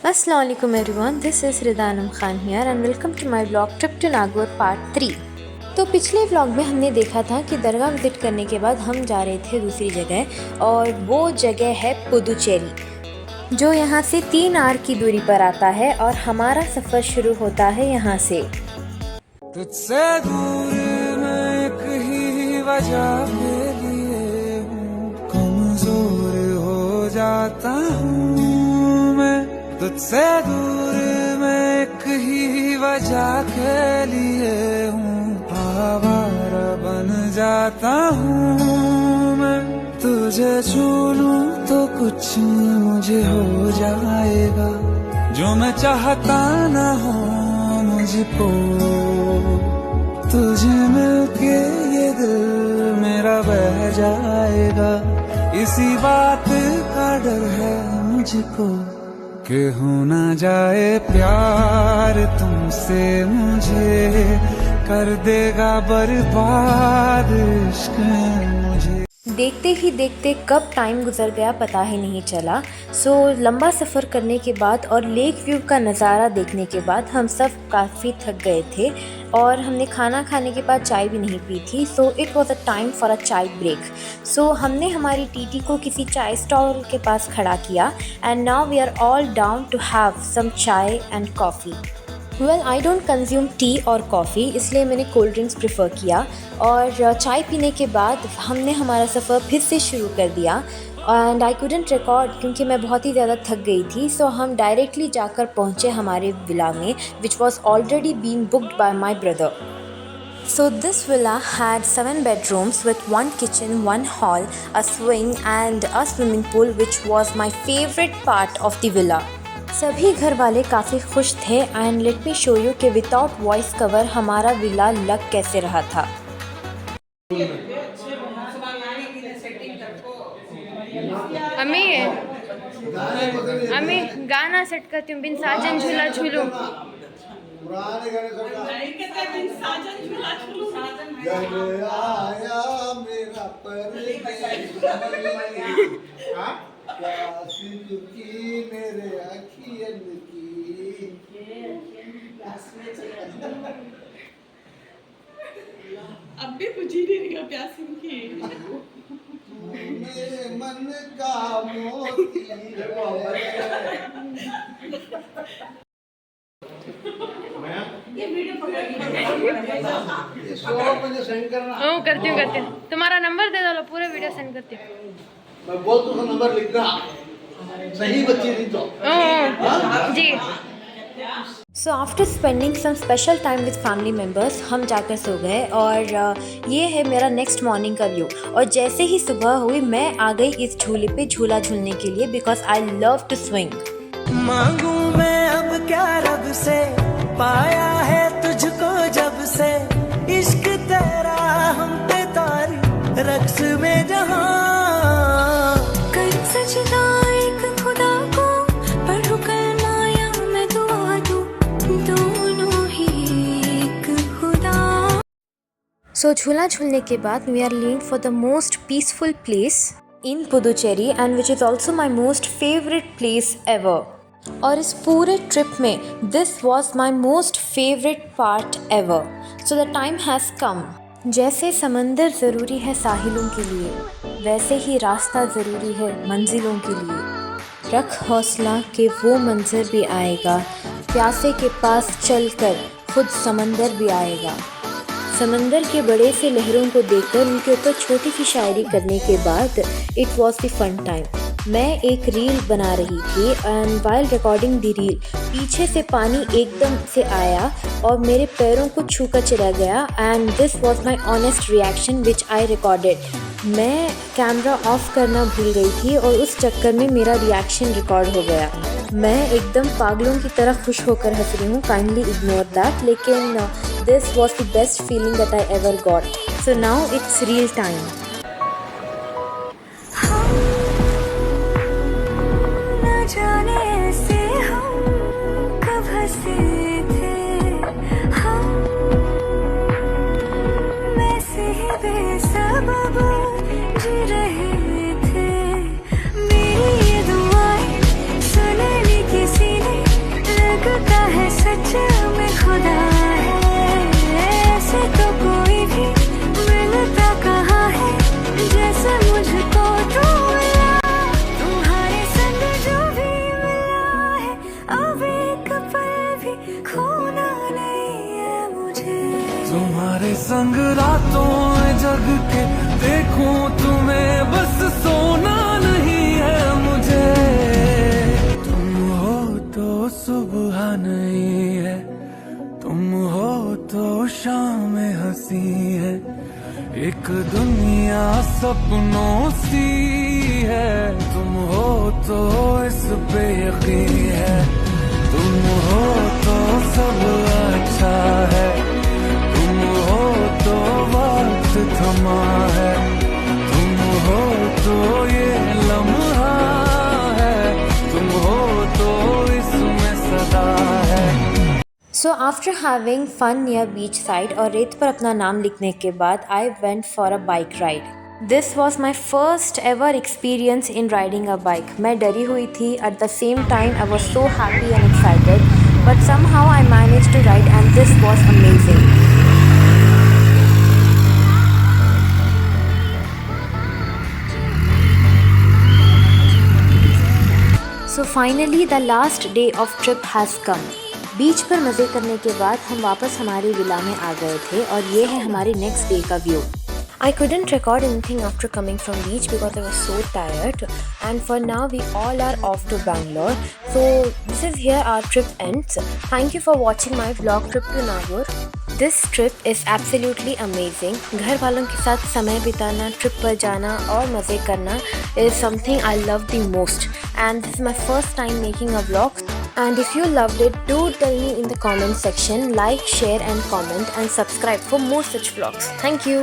Assalamu alaikum everyone, this is Rida Anam Khan here and welcome to my vlog trip to Nagaur part 3। तो पिछले vlog में हमने देखा था कि दरगाह विजिट करने के बाद हम जा रहे थे दूसरी जगह और वो जगह है पुदुचेरी, जो यहाँ से 3 आवर की दूरी पर आता है और हमारा सफ़र शुरू होता है यहाँ से। तुझसे दूर मैं एक ही वजह के लिए कमजोर हो जाता हूँ मैं, तुझसे दूर मैं एक ही वजह के लिए हूँ आवारा बन जाता हूँ मैं। तुझे छू लूं तो कुछ मुझे हो जाएगा, जो मैं चाहता न हो मुझको, तुझे मिलके ये दिल मेरा बह जाएगा। इसी बात का डर है मुझको कि हो ना जाए प्यार तुमसे मुझे, कर देगा बर्बाद इश्क मुझे। देखते ही देखते कब टाइम गुजर गया पता ही नहीं चला। लंबा सफ़र करने के बाद और लेक व्यू का नज़ारा देखने के बाद हम सब काफ़ी थक गए थे और हमने खाना खाने के बाद चाय भी नहीं पी थी। It was a time for a चाय ब्रेक। हमने हमारी टीटी को किसी चाय स्टॉल के पास खड़ा किया and now we are all down to have some chai and coffee. Well I don't consume tea or coffee, इसलिए मैंने कोल्ड ड्रिंक्स प्रेफर किया और चाय पीने के बाद हमने हमारा सफ़र फिर से शुरू कर दिया एंड आई कुडंट रिकॉर्ड क्योंकि मैं बहुत ही ज़्यादा थक गई थी। हम डायरेक्टली जाकर पहुँचे हमारे विला में, which was already been booked by my brother. This villa had 7 bedrooms with 1 kitchen, 1 hall, a swing and a swimming pool, which was my favorite part of the villa। सभी घर वाले काफ़ी खुश थे and let me show you कि without voice cover हमारा villa लग कैसे रहा था। अम्मी गाना सेट करती हूँ, बिन साजन झूला झूलूं। मेरे अखियन की अब भी कुछ ही नहीं निकला प्यासी की मेरे मन का मोती ये वीडियो करती हूँ। तुम्हारा नंबर दे दो, पूरा वीडियो सेंड करती हूँ। मैं बोल तो नंबर लिखना सही बच्ची नहीं तो जी। After spending some special time with family members हम जाकर सो गए और ये है मेरा नेक्स्ट मॉर्निंग का व्यू। और जैसे ही सुबह हुई मैं आ गई इस झूले पे झूला झूलने के लिए, because I love to swing. मांगू मैं अब क्या रब से, पाया है तुझको जब से, इश्क तेरा हम पे तारी रक्स में जहां कर सजदा एक खुदा को, पढ़ू कलमा या मैं दुआ दूं, दोनों ही एक खुदा। झूला झूलने के बाद we are leaving for the most peaceful place in Puducherry and which is also my most favourite place ever. और इस पूरे ट्रिप में this was my most favourite part ever. The time has come. जैसे समंदर ज़रूरी है साहिलों के लिए, वैसे ही रास्ता ज़रूरी है मंजिलों के लिए। रख हौसला कि वो मंज़र भी आएगा, प्यासे के पास चलकर खुद समंदर भी आएगा। समंदर के बड़े से लहरों को देखकर उनके ऊपर छोटी सी शायरी करने के बाद it was the fun time. मैं एक रील बना रही थी and while recording the reel पीछे से पानी एकदम से आया और मेरे पैरों को छूकर चला गया and this was my honest reaction which I recorded. मैं कैमरा ऑफ करना भूल गई थी और उस चक्कर में मेरा रिएक्शन रिकॉर्ड हो गया। मैं एकदम पागलों की तरह खुश होकर हंस रही हूँ, काइंडली इग्नोर दैट। लेकिन this was the best feeling that I ever got. Now it's reel time. जाने ऐसे हम कब हंसे थे, हम में से ही बेसबब जी रहे थे। मेरी ये दुआएं सुन ली किसी ने, तेरे संग रातों में जग के देखूं तुम्हें, बस सोना नहीं है मुझे। तुम हो तो सुबह नहीं है, तुम हो तो शाम हंसी है, एक दुनिया सपनों सी है। तुम हो तो इस पे यकीन है, तुम हो तो सब अच्छा है, तुम हो तो वक्त थमा है, तुम हो तो ये लम्हा है, तुम हो तो इसमें सदा है। So after having fun near beach side और रेत पर अपना नाम लिखने के बाद I went for a bike ride. This was my first ever experience in riding a bike. मैं डरी हुई थी, at the same time I was so happy and excited, but somehow I managed to ride and this was amazing. So finally the last day of trip has come. बीच पर मज़े करने के बाद हम वापस हमारी विला में आ गए थे और ये है हमारी नेक्स्ट डे का view. I couldn't record anything after coming from beach because I was so tired, and for now we all are off to Bangalore. So this is here our trip ends. Thank you for watching my vlog trip to Nagaur. This trip is absolutely amazing. घर वालों के साथ समय बिताना, trip पर जाना और मज़े करना is something I love the most. And this is my first time making a vlog. And if you loved it, do tell me in the comment section. Like, share and comment and subscribe for more such vlogs. Thank you.